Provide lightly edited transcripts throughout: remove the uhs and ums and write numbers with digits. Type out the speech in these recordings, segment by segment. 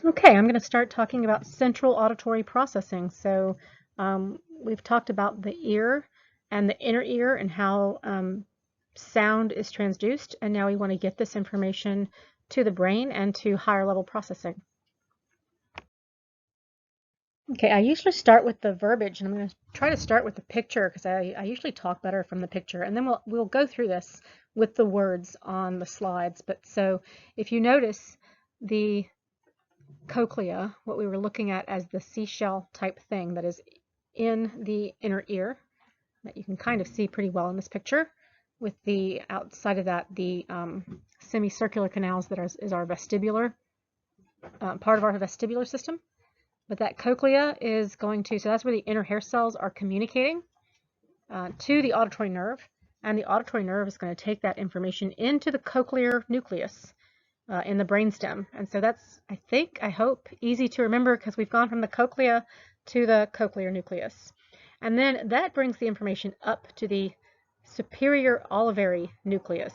Okay, I'm going to start talking about central auditory processing. So we've talked about the ear and the inner ear and how sound is transduced, and now we want to get this information to the brain and to higher level processing. Okay, I usually start with the verbiage, and I'm going to try to start with the picture because I usually talk better from the picture, and then we'll go through this with the words on the slides. But so if you notice the cochlea, what we were looking at as the seashell type thing that is in the inner ear, that you can kind of see pretty well in this picture, with the outside of that, the semicircular canals that is our vestibular, part of our vestibular system. But that cochlea is going to, so that's where the inner hair cells are communicating to the auditory nerve, and the auditory nerve is going to take that information into the cochlear nucleus in the brainstem. And so that's, I hope, easy to remember because we've gone from the cochlea to the cochlear nucleus. And then that brings the information up to the superior olivary nucleus,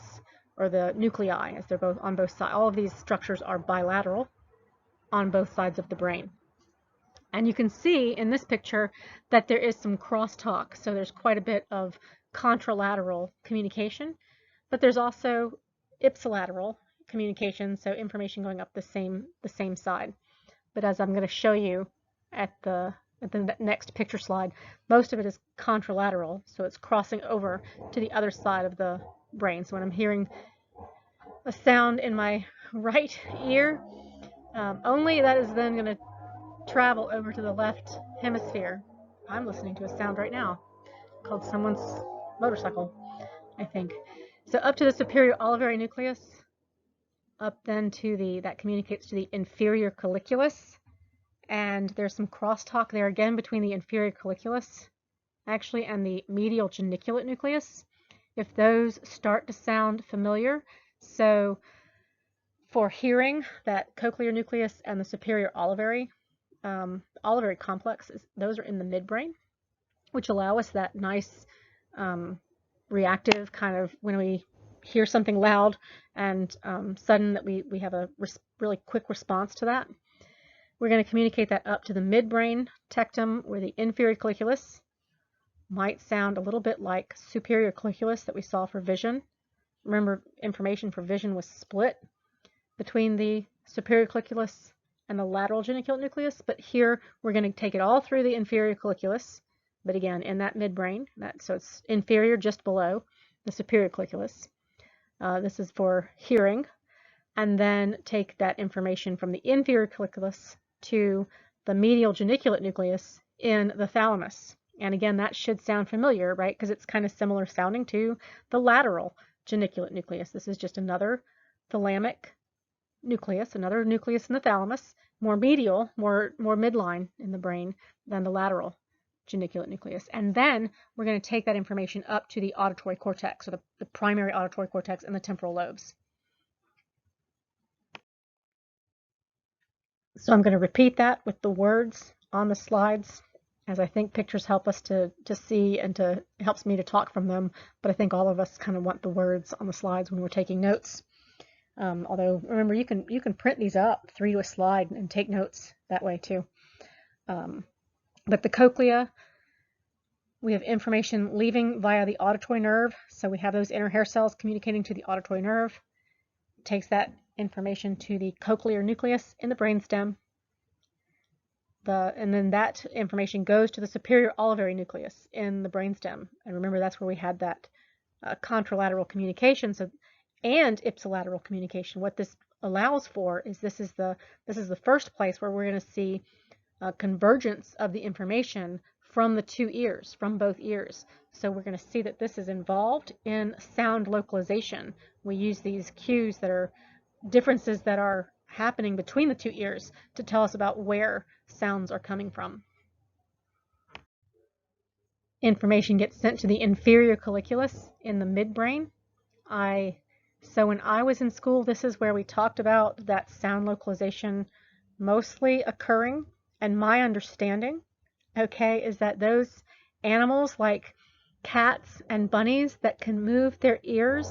or the nuclei, as they're both on both sides. All of these structures are bilateral on both sides of the brain. And you can see in this picture that there is some crosstalk. So there's quite a bit of contralateral communication, but there's also ipsilateral communication, so information going up the same side. But as I'm going to show you at the next picture slide, most of it is contralateral, so it's crossing over to the other side of the brain. So when I'm hearing a sound in my right ear, only that is then going to travel over to the left hemisphere. I'm listening to a sound right now called someone's motorcycle, I think. So up to the superior olivary nucleus, up then to that communicates to the inferior colliculus. And there's some crosstalk there again between the inferior colliculus, actually, and the medial geniculate nucleus. If those start to sound familiar, so for hearing, that cochlear nucleus and the superior olivary complex, those are in the midbrain, which allow us that nice reactive kind of when we hear something loud and sudden, that we have a really quick response to that. We're going to communicate that up to the midbrain tectum, where the inferior colliculus might sound a little bit like superior colliculus that we saw for vision. Remember, information for vision was split between the superior colliculus and the lateral geniculate nucleus, but here we're going to take it all through the inferior colliculus, but again in that midbrain, so it's inferior just below the superior colliculus. This is for hearing, and then take that information from the inferior colliculus to the medial geniculate nucleus in the thalamus. And again, that should sound familiar, right? Because it's kind of similar sounding to the lateral geniculate nucleus. This is just another thalamic nucleus, another nucleus in the thalamus, more medial, more midline in the brain than the lateral geniculate nucleus. And then we're going to take that information up to the auditory cortex, or the primary auditory cortex and the temporal lobes. So I'm going to repeat that with the words on the slides, as I think pictures help us to see, and helps me to talk from them, but I think all of us kind of want the words on the slides when we're taking notes. Although remember, you can print these up 3 to a slide and take notes that way too. But the cochlea, we have information leaving via the auditory nerve. So we have those inner hair cells communicating to the auditory nerve. It takes that information to the cochlear nucleus in the brainstem. And then that information goes to the superior olivary nucleus in the brainstem. And remember, that's where we had that contralateral communication. And ipsilateral communication. What this allows for is this is the first place where we're going to see convergence of the information from the two ears, from both ears. So we're going to see that this is involved in sound localization. We use these cues that are differences that are happening between the two ears to tell us about where sounds are coming from. Information gets sent to the inferior colliculus in the midbrain. So when I was in school, this is where we talked about that sound localization mostly occurring. And my understanding, okay, is that those animals like cats and bunnies that can move their ears,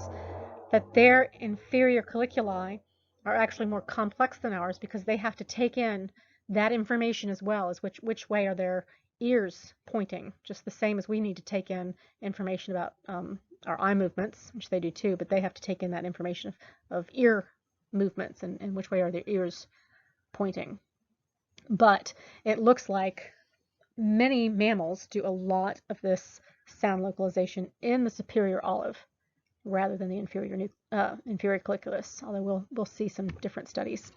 that their inferior colliculi are actually more complex than ours because they have to take in that information as well as which way are their ears pointing, just the same as we need to take in information about our eye movements, which they do too, but they have to take in that information of ear movements and which way are their ears pointing. But it looks like many mammals do a lot of this sound localization in the superior olive rather than the inferior colliculus, although we'll see some different studies.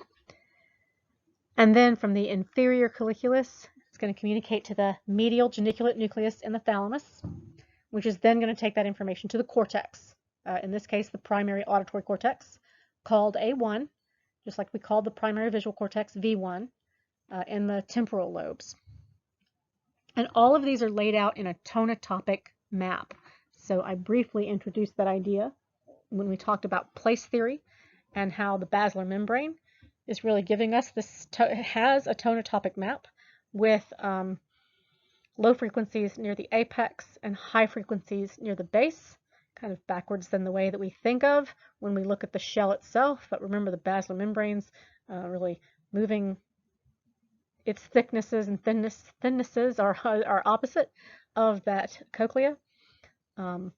And then from the inferior colliculus, it's going to communicate to the medial geniculate nucleus in the thalamus, which is then going to take that information to the cortex, in this case the primary auditory cortex, called A1, just like we called the primary visual cortex V1, in the temporal lobes. And all of these are laid out in a tonotopic map. So I briefly introduced that idea when we talked about place theory and how the basilar membrane is really giving us this, it has a tonotopic map with low frequencies near the apex and high frequencies near the base, kind of backwards than the way that we think of when we look at the shell itself. But remember, the basilar membranes really moving its thicknesses and thinnesses are opposite of that cochlea. And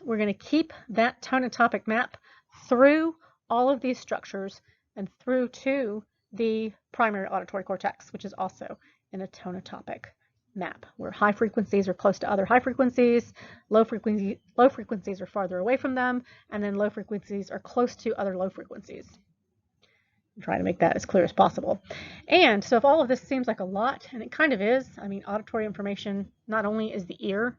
we're going to keep that tonotopic map through all of these structures and through to the primary auditory cortex, which is also in a tonotopic map, where high frequencies are close to other high frequencies, low frequencies are farther away from them, and then low frequencies are close to other low frequencies. Try to make that as clear as possible. And so if all of this seems like a lot, and it kind of is, I mean, auditory information, not only is the ear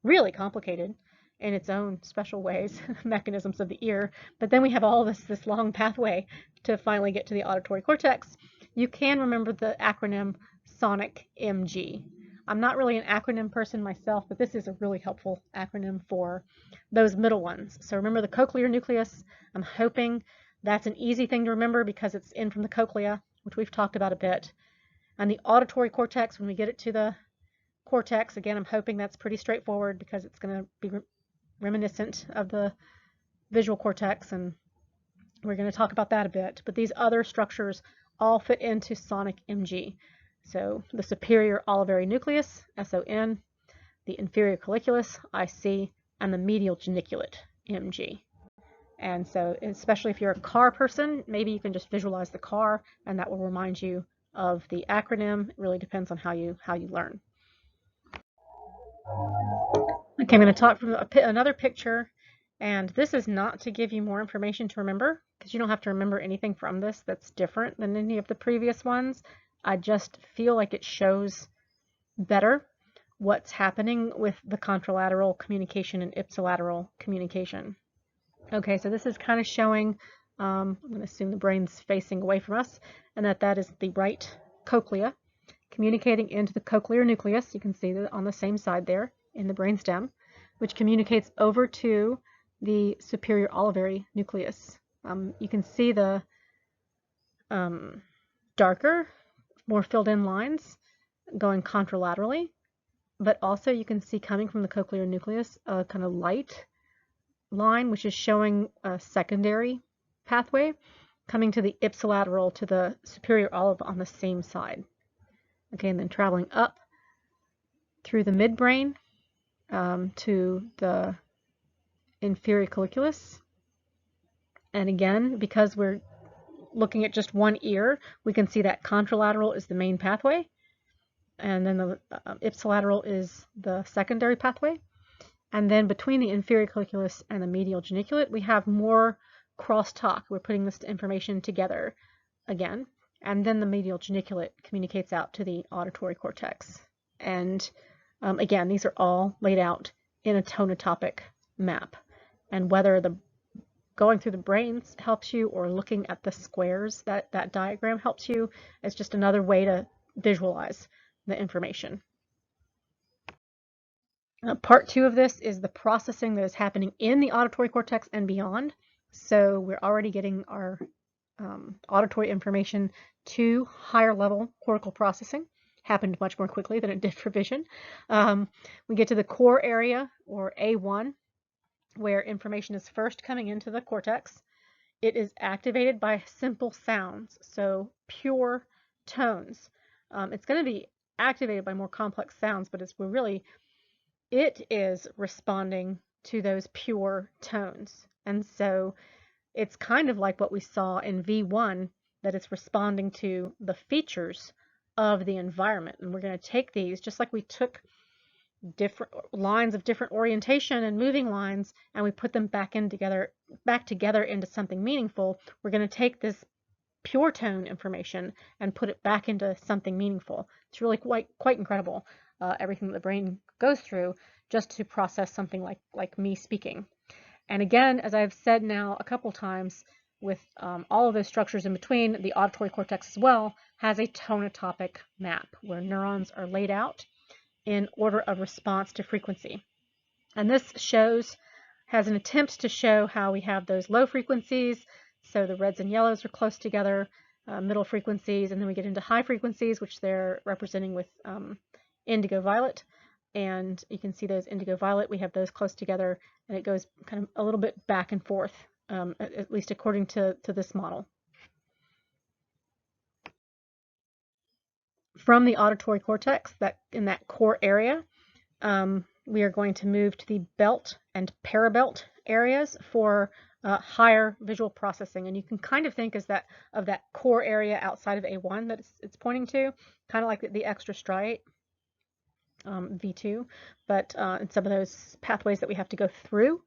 really complicated in its own special ways, mechanisms of the ear, but then we have all this long pathway to finally get to the auditory cortex. You can remember the acronym sonic MG. I'm not really an acronym person myself, but this is a really helpful acronym for those middle ones. So remember the cochlear nucleus. I'm hoping that's an easy thing to remember because it's in from the cochlea, which we've talked about a bit. And the auditory cortex, when we get it to the cortex, again, I'm hoping that's pretty straightforward because it's going to be reminiscent of the visual cortex, and we're going to talk about that a bit. But these other structures all fit into sonic MG. So the superior olivary nucleus, SON, the inferior colliculus, IC, and the medial geniculate, MG. And so, especially if you're a car person, maybe you can just visualize the car, and that will remind you of the acronym. It really depends on how you learn. Okay, I'm going to talk from another picture, and this is not to give you more information to remember, because you don't have to remember anything from this that's different than any of the previous ones. I just feel like it shows better what's happening with the contralateral communication and ipsilateral communication. Okay, so this is kind of showing, I'm going to assume the brain's facing away from us, and that is the right cochlea communicating into the cochlear nucleus. You can see that on the same side there in the brainstem, which communicates over to the superior olivary nucleus. You can see the darker, more filled in lines going contralaterally, but also you can see coming from the cochlear nucleus a kind of light line, which is showing a secondary pathway coming to the ipsilateral to the superior olive on the same side. Okay, and then traveling up through the midbrain to the inferior colliculus. And again, because we're looking at just one ear, we can see that contralateral is the main pathway, and then the ipsilateral is the secondary pathway. And then between the inferior colliculus and the medial geniculate, we have more crosstalk. We're putting this information together again. And then the medial geniculate communicates out to the auditory cortex. And again, these are all laid out in a tonotopic map. And whether the going through the brains helps you or looking at the squares, that diagram helps you, it's just another way to visualize the information. Part 2 of this is the processing that is happening in the auditory cortex and beyond. So we're already getting our auditory information to higher level cortical processing. Happened much more quickly than it did for vision. We get to the core area, or A1, where information is first coming into the cortex. it is activated by simple sounds, so pure tones. It's going to be activated by more complex sounds, but it is responding to those pure tones. And so it's kind of like what we saw in V1, that it's responding to the features of the environment. And we're going to take these, just like we took different lines of different orientation and moving lines, and we put them back together into something meaningful. We're going to take this pure tone information and put it back into something meaningful. It's really quite incredible, everything that the brain goes through just to process something like me speaking. And again, as I've said now a couple times, with all of those structures in between, the auditory cortex as well has a tonotopic map where neurons are laid out in order of response to frequency. And this has an attempt to show how we have those low frequencies. So the reds and yellows are close together, middle frequencies, and then we get into high frequencies, which they're representing with indigo violet. And you can see those indigo violet, we have those close together, and it goes kind of a little bit back and forth, at least according to this model. From the auditory cortex, in that core area, we are going to move to the belt and parabelt areas for higher visual processing. And you can kind of think of that core area outside of A1 that it's pointing to, kind of like the extra striate, V2, but in some of those pathways that we have to go through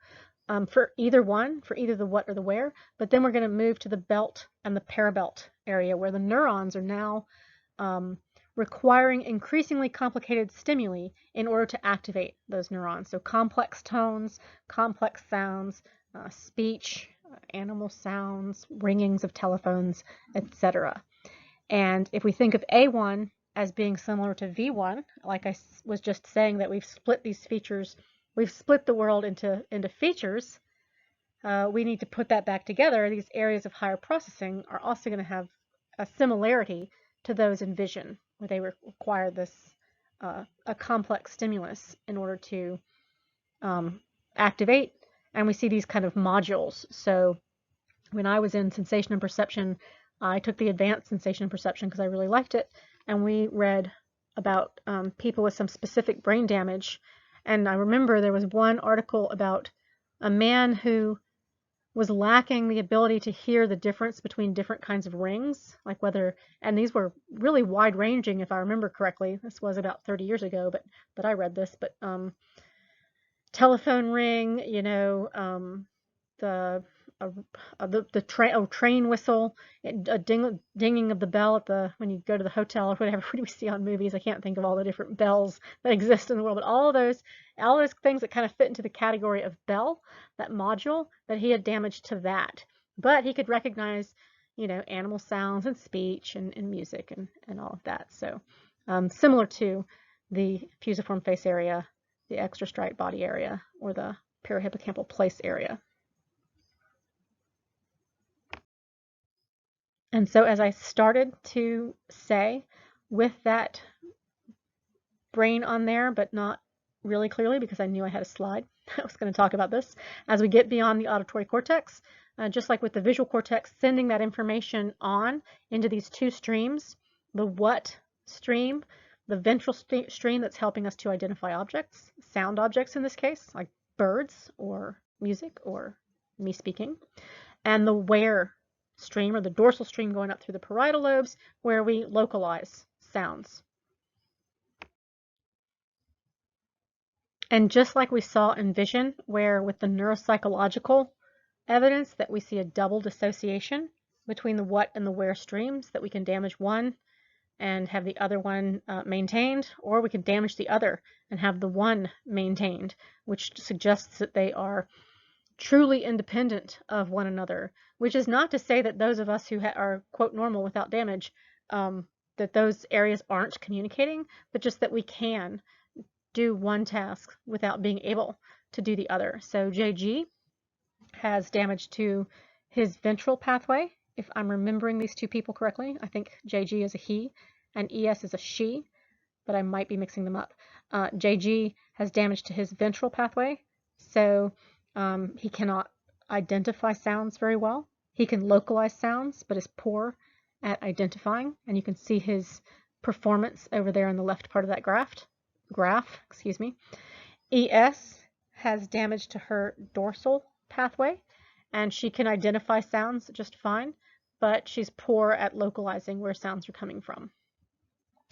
for either the what or the where. But then we're going to move to the belt and the parabelt area, where the neurons are now requiring increasingly complicated stimuli in order to activate those neurons. So complex tones, complex sounds, speech, animal sounds, ringings of telephones, etc. And if we think of A1 as being similar to V1, like I was just saying, that we've split these features, we've split the world into features, we need to put that back together. These areas of higher processing are also going to have a similarity to those in vision, where they require this a complex stimulus in order to activate. And we see these kind of modules. So when I was in sensation and perception, I took the advanced sensation and perception because I really liked it, and we read about people with some specific brain damage. And I remember there was one article about a man who was lacking the ability to hear the difference between different kinds of rings, like whether, and these were really wide-ranging, if I remember correctly. This was about 30 years ago, but I read this. But telephone ring, the train whistle, a dinging of the bell when you go to the hotel or whatever we see on movies. I can't think of all the different bells that exist in the world, but all those things that kind of fit into the category of bell, that module, that he had damage to that. But he could recognize, animal sounds and speech and music and all of that. So similar to the fusiform face area, the extrastriate body area, or the parahippocampal place area. And so as I started to say, with that brain on there, but not really clearly because I knew I had a slide I was going to talk about this, as we get beyond the auditory cortex, just like with the visual cortex, sending that information on into these two streams, the what stream, the ventral stream that's helping us to identify objects, sound objects in this case, like birds or music or me speaking, and the where stream, or the dorsal stream going up through the parietal lobes, where we localize sounds. And just like we saw in vision, where with the neuropsychological evidence that we see a double dissociation between the what and the where streams, that we can damage one and have the other one maintained, or we can damage the other and have the one maintained, which suggests that they are truly independent of one another, which is not to say that those of us who are, quote, normal without damage, that those areas aren't communicating, but just that we can do one task without being able to do the other. So JG has damage to his ventral pathway. If I'm remembering these two people correctly, I think JG is a he and ES is a she, but I might be mixing them up. JG has damage to his ventral pathway, so he cannot identify sounds very well. He can localize sounds, but is poor at identifying, and you can see his performance over there in the left part of that graph. ES has damage to her dorsal pathway, and she can identify sounds just fine, but she's poor at localizing where sounds are coming from.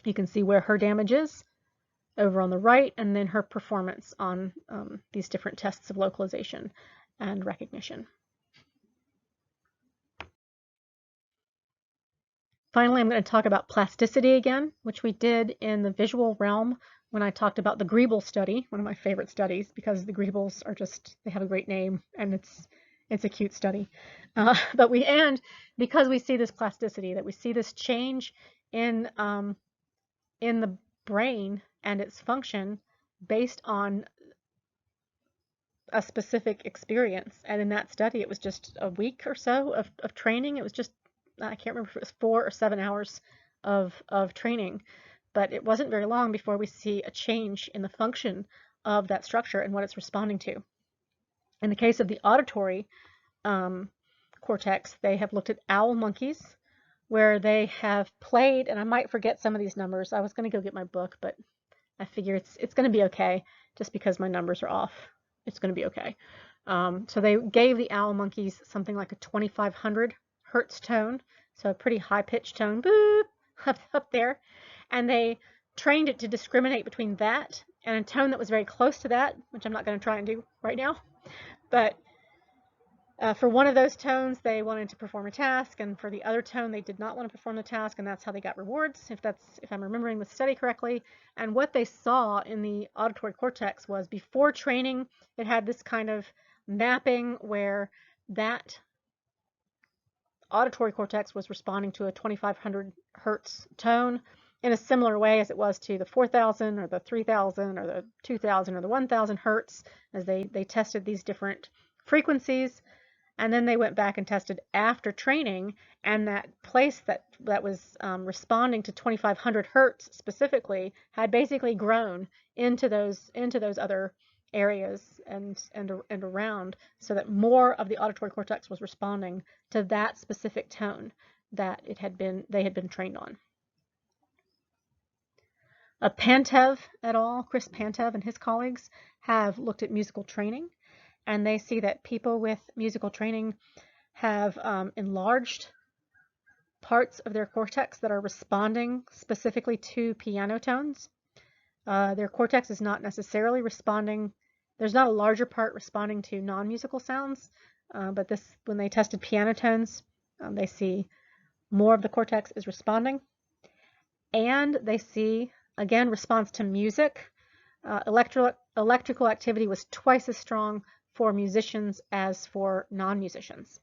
You can see where her damage is over on the right, and then her performance on these different tests of localization and recognition. Finally, I'm going to talk about plasticity again, which we did in the visual realm when I talked about the Greeble study, one of my favorite studies, because the Greebles are just, they have a great name, and it's a cute study. And because we see this plasticity, that we see this change in the brain and its function based on a specific experience. And in that study, it was just a week or so of training. It was just, I can't remember if it was 4 or 7 hours of training, but it wasn't very long before we see a change in the function of that structure and what it's responding to. In the case of the auditory cortex, they have looked at owl monkeys, where they have played, and I might forget some of these numbers. I was going to go get my book, but I figure it's going to be okay just because my numbers are off. It's going to be okay. So they gave the owl monkeys something like a 2500 hertz tone, so a pretty high-pitched tone, boop, up there, and they trained it to discriminate between that and a tone that was very close to that, which I'm not going to try and do right now. But for one of those tones, they wanted to perform a task, and for the other tone, they did not want to perform the task, and that's how they got rewards, if I'm remembering the study correctly. And what they saw in the auditory cortex was, before training, it had this kind of mapping where that auditory cortex was responding to a 2500 hertz tone in a similar way as it was to the 4000 or the 3000 or the 2000 or the 1000 hertz, as they tested these different frequencies. And then they went back and tested after training, and that place that was responding to 2500 hertz specifically had basically grown into those other areas and around, so that more of the auditory cortex was responding to that specific tone that they had been trained on. Pantev et al., Chris Pantev and his colleagues, have looked at musical training, and they see that people with musical training have enlarged parts of their cortex that are responding specifically to piano tones. Their cortex is not necessarily responding, there's not a larger part responding to non-musical sounds, but when they tested piano tones, they see more of the cortex is responding. And they see, again, response to music. Electrical activity was twice as strong for musicians as for non-musicians.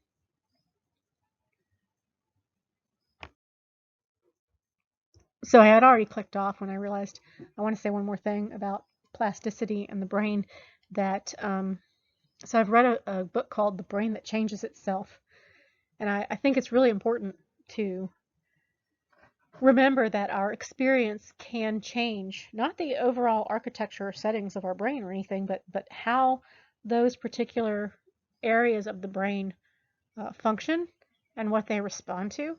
So I had already clicked off when I realized I want to say one more thing about plasticity and the brain. So I've read a book called The Brain That Changes Itself, and I think it's really important to remember that our experience can change, not the overall architecture or settings of our brain or anything, but how those particular areas of the brain function and what they respond to.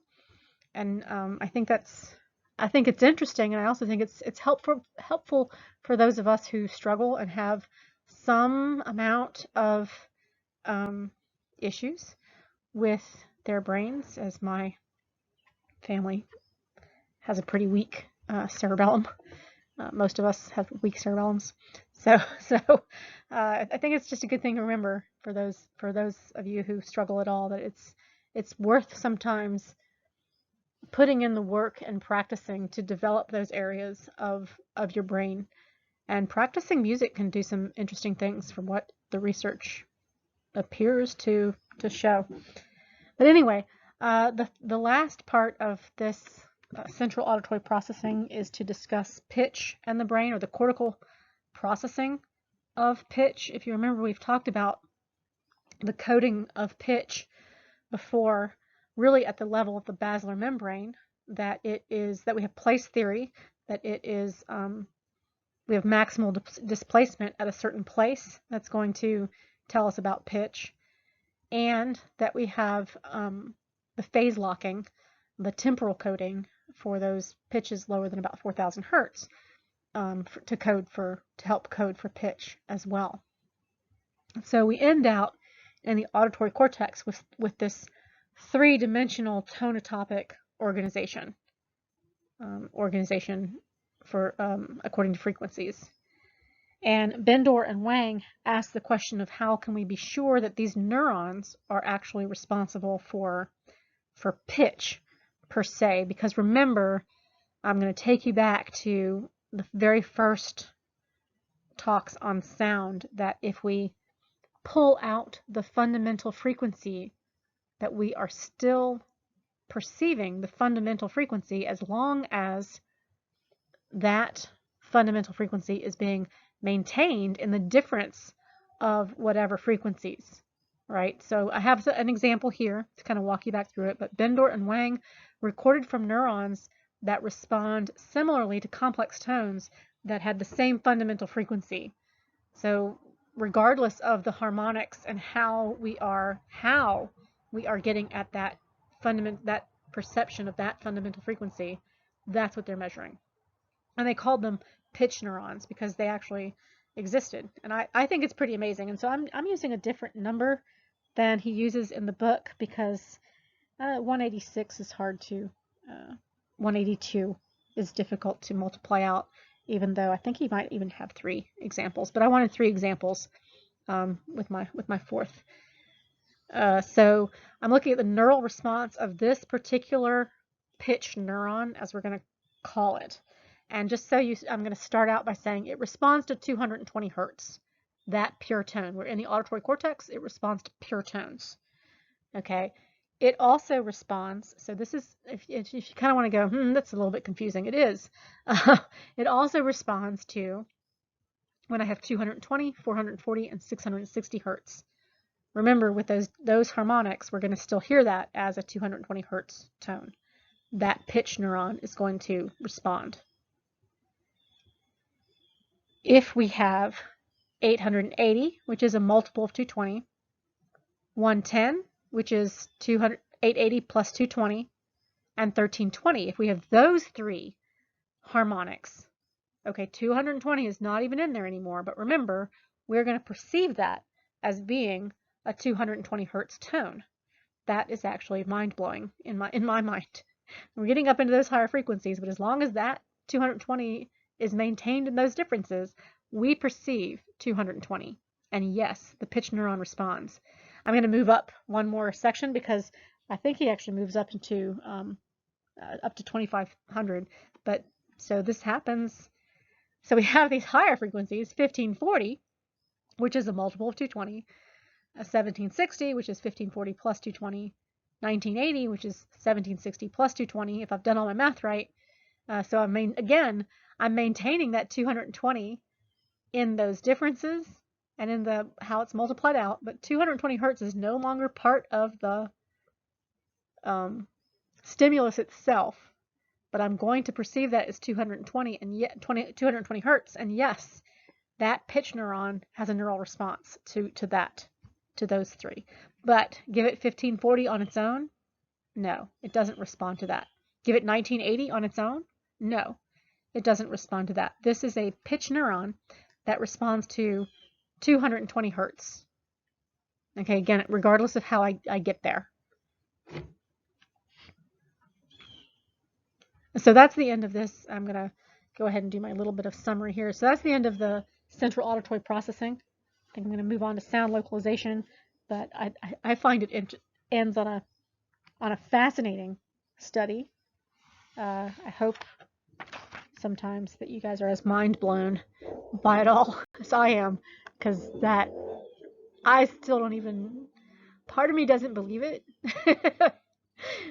And I think it's interesting, and I also think it's helpful for those of us who struggle and have some amount of issues with their brains, as my family has a pretty weak cerebellum. Most of us have weak cerebellums, so I think it's just a good thing to remember for those of you who struggle at all, that it's worth sometimes putting in the work and practicing to develop those areas of your brain. And practicing music can do some interesting things from what the research appears to show. But anyway, the last part of this central auditory processing is to discuss pitch and the brain, or the cortical processing of pitch. If you remember, we've talked about the coding of pitch before, really at the level of the basilar membrane, that we have place theory, that it is we have maximal displacement at a certain place that's going to tell us about pitch. and that we have the phase locking, the temporal coding for those pitches lower than about 4,000 hertz to help code for pitch as well. So we end out in the auditory cortex with this three-dimensional tonotopic organization for according to frequencies. And Bendor and Wang asked the question of how can we be sure that these neurons are actually responsible for pitch per se, because remember, I'm going to take you back to the very first talks on sound, that if we pull out the fundamental frequency, that we are still perceiving the fundamental frequency as long as that fundamental frequency is being maintained in the difference of whatever frequencies, right? So I have an example here to kind of walk you back through it, but Bendor and Wang recorded from neurons that respond similarly to complex tones that had the same fundamental frequency. So regardless of the harmonics and how we are getting at that perception of that fundamental frequency, that's what they're measuring. And they called them pitch neurons because they actually existed. And I think it's pretty amazing. And so I'm using a different number than he uses in the book because 186 is hard to, 182 is difficult to multiply out, even though I think he might even have 3 examples. But I wanted 3 examples with my fourth. So I'm looking at the neural response of this particular pitch neuron, as we're going to call it. And just so I'm going to start out by saying it responds to 220 hertz, that pure tone. We're in the auditory cortex, it responds to pure tones. Okay. It also responds, so this is, if you kind of want to go, that's a little bit confusing. It is. It also responds to when I have 220, 440, and 660 hertz. Remember, with those harmonics, we're going to still hear that as a 220 hertz tone. That pitch neuron is going to respond. If we have 880, which is a multiple of 220, 110, which is 880 plus 220, and 1320, if we have those 3 harmonics, okay, 220 is not even in there anymore, but remember, we're going to perceive that as being a 220 hertz tone. That is actually mind-blowing in my mind. We're getting up into those higher frequencies, but as long as that 220 is maintained in those differences, we perceive 220. And yes, the pitch neuron responds. I'm going to move up one more section because I think he actually moves up into up to 2500. But so this happens. So we have these higher frequencies, 1540, which is a multiple of 220, 1760, which is 1540 plus 220, 1980, which is 1760 plus 220, if I've done all my math right. So I'm maintaining that 220 in those differences and in how it's multiplied out, but 220 hertz is no longer part of the stimulus itself, but I'm going to perceive that as 220 and yet 220 hertz, and yes, that pitch neuron has a neural response to those 3. But give it 1540 on its own, no, it doesn't respond to that. Give it 1980 on its own, no, it doesn't respond to that. This is a pitch neuron that responds to 220 hertz. Okay, again, regardless of how I get there. So that's the end of this. I'm going to go ahead and do my little bit of summary here. So that's the end of the central auditory processing. I think I'm going to move on to sound localization, but I find it ends on a fascinating study. I hope sometimes that you guys are as mind blown by it all as I am, because I still don't even, part of me doesn't believe it,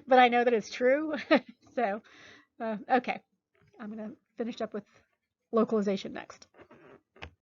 but I know that it's true. So, okay, I'm going to finish up with localization next.